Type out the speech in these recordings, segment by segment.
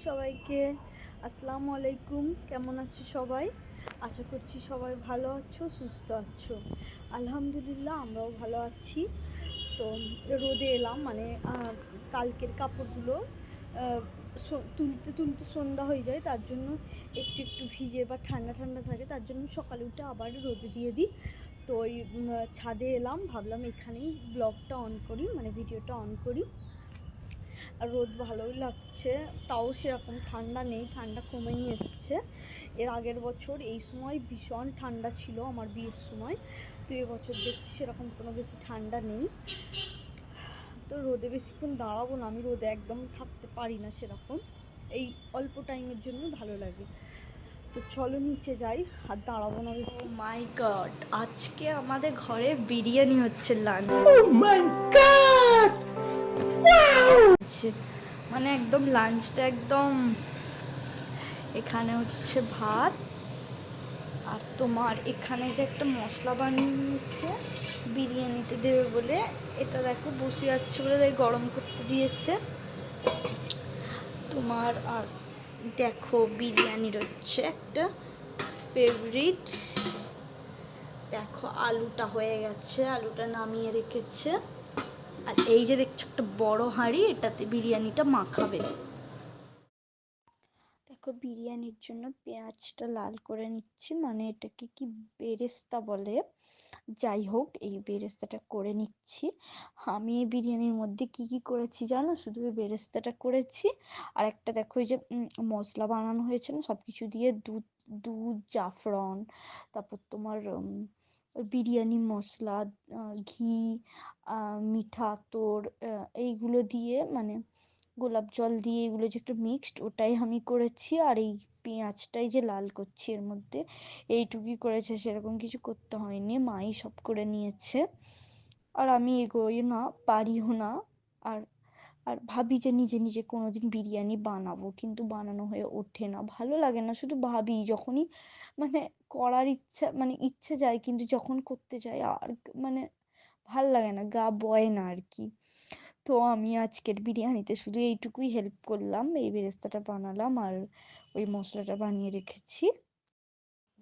সবাইকে, আসসালামু আলাইকুম। কেমন আছো সবাই? আশা করছি সবাই ভালো আছো, সুস্থ আছো। আলহামদুলিল্লাহ আমরাও ভালো আছি। তো রোদে এলাম, মানে কালকের কাপড়গুলো তুলতে তুলতে সন্ধ্যা হয়ে যায়, তার জন্য একটু একটু ভিজে বা ঠান্ডা ঠান্ডা থাকে, তার জন্য সকালে উঠে আবার রোদে দিয়ে দিই। তো ওই ছাদে এলাম, ভাবলাম এখানেই ব্লগটা অন করি, মানে ভিডিওটা অন করি। আর রোদ ভালোই লাগছে, তাও সেরকম ঠান্ডা নেই, ঠান্ডা কমেই এসছে। এর আগের বছর এই সময় ভীষণ ঠান্ডা ছিল আমার বিয়ের সময়, তো এবছর দেখছি সেরকম কোনো বেশি ঠান্ডা নেই। তো রোদে বেশিক্ষণ দাঁড়াবো না, আমি রোদে একদম থাকতে পারি না সেরকম, এই অল্প টাইমের জন্য ভালো লাগে। তো চলো নিচে যাই, আর দাঁড়াবো না বেশি। ও মাই গড, আজকে আমাদের ঘরে বিরিয়ানি হচ্ছে, লাঞ্চ। ও মাই গড, মানে একদম লাঞ্চটা একদম। এখানে হচ্ছে ভাত, আর তোমার এখানে যে একটা মশলা বানিয়েছে বিরিয়ানিতে দেবে বলে, এটা দেখো বসে যাচ্ছে বলে তাই গরম করতে দিয়েছে তোমার। আর দেখো বিরিয়ানির হচ্ছে একটা ফেভারিট, দেখো আলুটা হয়ে গেছে, আলুটা নামিয়ে রেখেছে। আর এই যে দেখছো একটা বড় হাঁড়ি, এটাতে বিরিয়ানিটা মাখাবে। দেখো বিরিয়ানির জন্য পেঁয়াজটা লাল করে নিচ্ছি, মানে এটাকে কি বেরেস্তা বলে, যাই হোক এই বেরেস্তাটা করে নিচ্ছি। আমি এই বিরিয়ানির মধ্যে কি কি করেছি জানো? শুধু এই বেরেস্তাটা করেছি, আর একটা দেখো এই যে মশলা বানানো হয়েছে না সব কিছু দিয়ে, দুধ দুধ জাফরান, তারপর তোমার বিরিয়ানি মশলা, ঘি, মিঠা তোর, এইগুলো দিয়ে, মানে গোলাপ জল দিয়ে এগুলো যে একটা মিক্সড, ওটাই আমি করেছি। আর এই পেঁয়াজটাই যে লাল করছি এর মধ্যে, এইটুকুই করেছে, সেরকম কিছু করতে হয়নি, মাই সব করে নিয়েছে। আর আমি এগোই না, পারিও না। আর আর ভাবি যে নিজে নিজে কোনোদিন বিরিয়ানি বানাবো, কিন্তু বানানো হয়ে ওঠে না, ভালো লাগে না, শুধু ভাবি যখনই মানে করার ইচ্ছা, মানে ইচ্ছে যায়, কিন্তু যখন করতে যাই আর মানে ভাল লাগে না, গা বয় না আর কি। তো আমি আজকের বিরিয়ানিতে শুধু এইটুকুই হেল্প করলাম, এই বেরেস্তাটা বানালাম আর ওই মশলাটা বানিয়ে রেখেছি।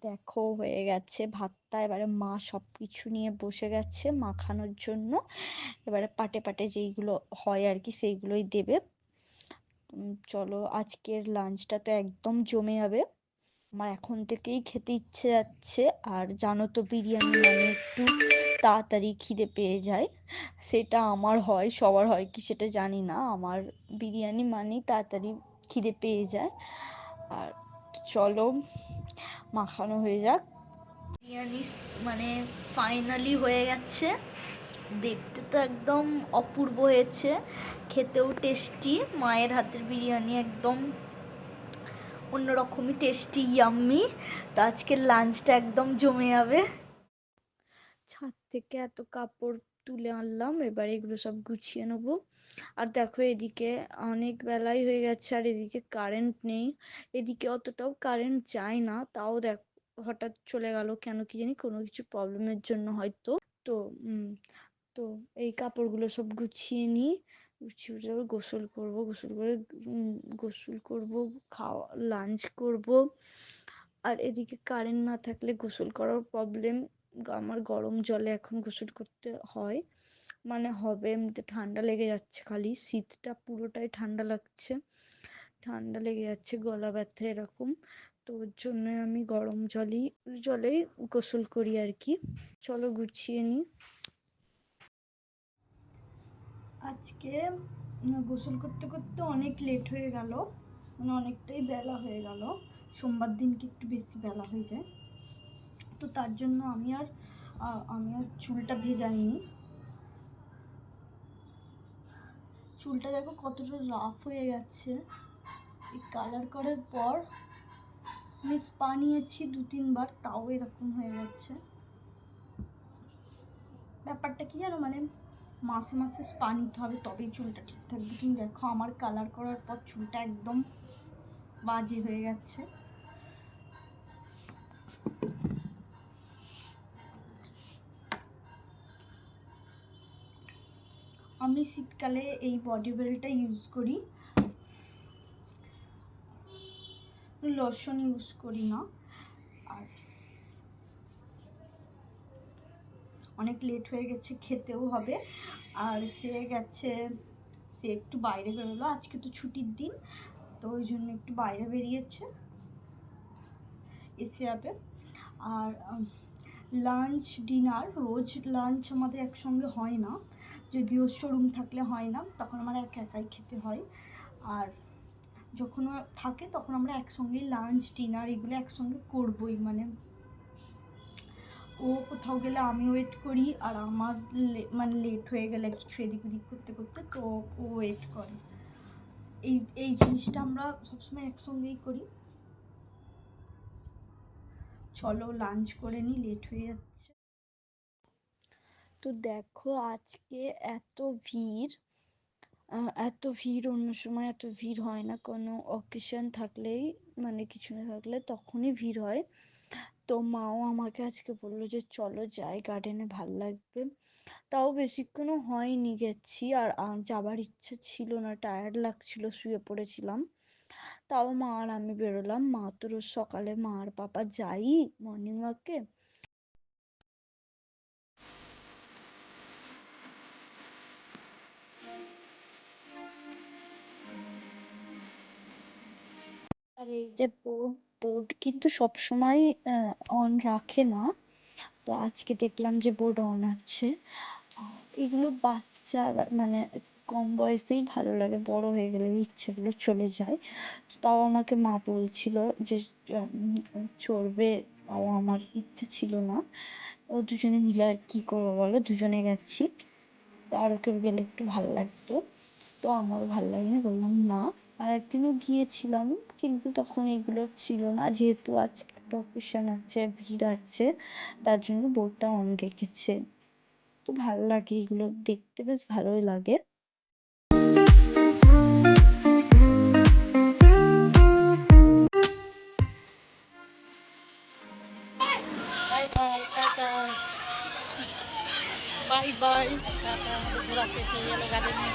দেখো হয়ে গেছে ভাতটা, এবারে মা সব কিছু নিয়ে বসে গেছে মাখানোর জন্য। এবারে পাটে পাটে যেইগুলো হয় আর কি সেইগুলোই দেবে। চলো আজকের লাঞ্চটা তো একদম জমে যাবে, আমার এখন থেকেই খেতে ইচ্ছে যাচ্ছে। আর জানো তো বিরিয়ানি মানে একটু তাড়াতাড়ি খিদে পেয়ে যায়, সেটা আমার হয়, সবার হয় কি সেটা জানি না, আমার বিরিয়ানি মানেই তাড়াতাড়ি খিদে পেয়ে যায়। আর চলো মাখানো হয়ে যাক। বিরিয়ানি মানে ফাইনালি হয়ে গেছে, দেখতে তো একদম অপূর্ব হয়েছে, খেতেও টেস্টি, মায়ের হাতের বিরিয়ানি একদম অন্যরকমই টেস্টি, ইয়াম্মি। তো আজকের লাঞ্চটা একদম জমে যাবে। ছাদ থেকে এত কাপড় তুলে আনলাম, এবার এগুলো সব গুছিয়ে নেবো। আর দেখো এদিকে অনেক বেলাই হয়ে গেছে, আর এদিকে কারেন্ট নেই, এদিকে অতটাও কারেন্ট যায় না, তাও দেখ হঠাৎ চলে গেল কেন কি জানি, কোনো কিছু প্রবলেমের জন্য হয়তো। তো তো এই কাপড়গুলো সব গুছিয়ে নিই, গুছিয়ে উঠে আবার গোসল করবো, গোসল করে গোসল করবো, খাওয়া লাঞ্চ করব। আর এদিকে কারেন্ট না থাকলে গোসল করার প্রবলেম, আমার গরম জলে এখন গোসল করতে হয়, মানে হবে, এমনিতে ঠান্ডা লেগে যাচ্ছে, খালি শীতটা পুরোটাই ঠান্ডা লাগছে, ঠান্ডা লেগে যাচ্ছে, গলা ব্যথা এরকম। তো ওর জন্য আমি গরম জলেই গোসল করি আর কি। চলো গুছিয়ে নিই। আজকে গোসল করতে করতে অনেক লেট হয়ে গেল, মানে অনেকটাই বেলা হয়ে গেল, সোমবার দিনকে একটু বেশি বেলা হয়ে যায়, তো তার জন্য আমি আর চুলটা ভেজাইনি। চুলটা দেখো কতটা রাফ হয়ে গেছে, এই কালার করার পর আমি স্পা নিয়েছি 2-3 বার, তাও এরকম হয়ে গেছে। ব্যাপারটা কি জানো, মানে মাসে মাসে স্পা নিতে হবে তবেই চুলটা ঠিক থাকবে। তুমি দেখো আমার কালার করার পর চুলটা একদম বাজে হয়ে গেছে। আমি শীতকালে এই বডি ওয়েলটা ইউজ করি, লোশন ইউজ করি না। আর অনেক লেট হয়ে গেছে, খেতেও হবে। আর সে একটু বাইরে বেরোলো, আজকে তো ছুটির দিন, তো ওই জন্য একটু বাইরে বেরিয়েছে, এসে যাবে। আর লাঞ্চ ডিনার, রোজ লাঞ্চ আমাদের একসঙ্গে হয় না, যদিও শোরুম থাকলে হয় না, তখন আমার একাই খেতে হয়। আর যখন থাকে তখন আমরা একসঙ্গেই লাঞ্চ ডিনার এগুলো একসঙ্গে করবই। মানে ও কোথাও গেলে আমি ওয়েট করি, আর আমার মানে লেট হয়ে গেলে কিছু এদিক ওদিক করতে করতে, তো ও ওয়েট করে। এই জিনিসটা আমরা সবসময় একসঙ্গেই করি। চলো লাঞ্চ করে নিই, লেট হয়ে যাচ্ছে। তো দেখো আজকে এত ভিড়, অন্য সময় এত ভিড় হয় না, কোনো অকেশন থাকলেই, মানে কিছু না থাকলে তখনই ভিড় হয়। তো মাও আমাকে আজকে বললো যে চলো যাই গার্ডেনে, ভাল লাগবে। তাও বেশিক্ষণও হয়নি গেছি, আর যাবার ইচ্ছে ছিল না, টায়ার্ড লাগছিল, শুয়ে পড়েছিলাম। তাও মা আর আমি বেরোলাম। মা তো রোজ সকালে মা আর পাপা যাই মর্নিং ওয়াকে। আর এই যে বোর্ড কিন্তু সবসময় অন রাখে না, তো আজকে দেখলাম যে বোর্ড অন আছে। এগুলো বাচ্চার মানে কম বয়সেই ভালো লাগে, বড় হয়ে গেলে ইচ্ছেগুলো চলে যায়। তাও আমাকে মা বলছিল যে চড়বে, তাও আমার ইচ্ছে ছিল না। ও দুজনে মিলে আর কি করবো বলো, দুজনে গেছি, আরো কেউ গেলে একটু ভালো লাগতো, তো আমারও ভালো লাগেনি, বললাম না। আর একদিনও গিয়েছিলাম, কিন্তু তখন এগুলো ছিল না, যেহেতু আজকে একটা অকেশন আছে, ভিড় আছে, তার জন্য বোর্ডটা অন রেখেছে। তো ভালো লাগে, এগুলো দেখতে বেশ ভালোই লাগে। Bye bye, tata. Bye bye. Tata, আমাদের ঘোরা শেষ হয়ে গেল গার্ডেনে।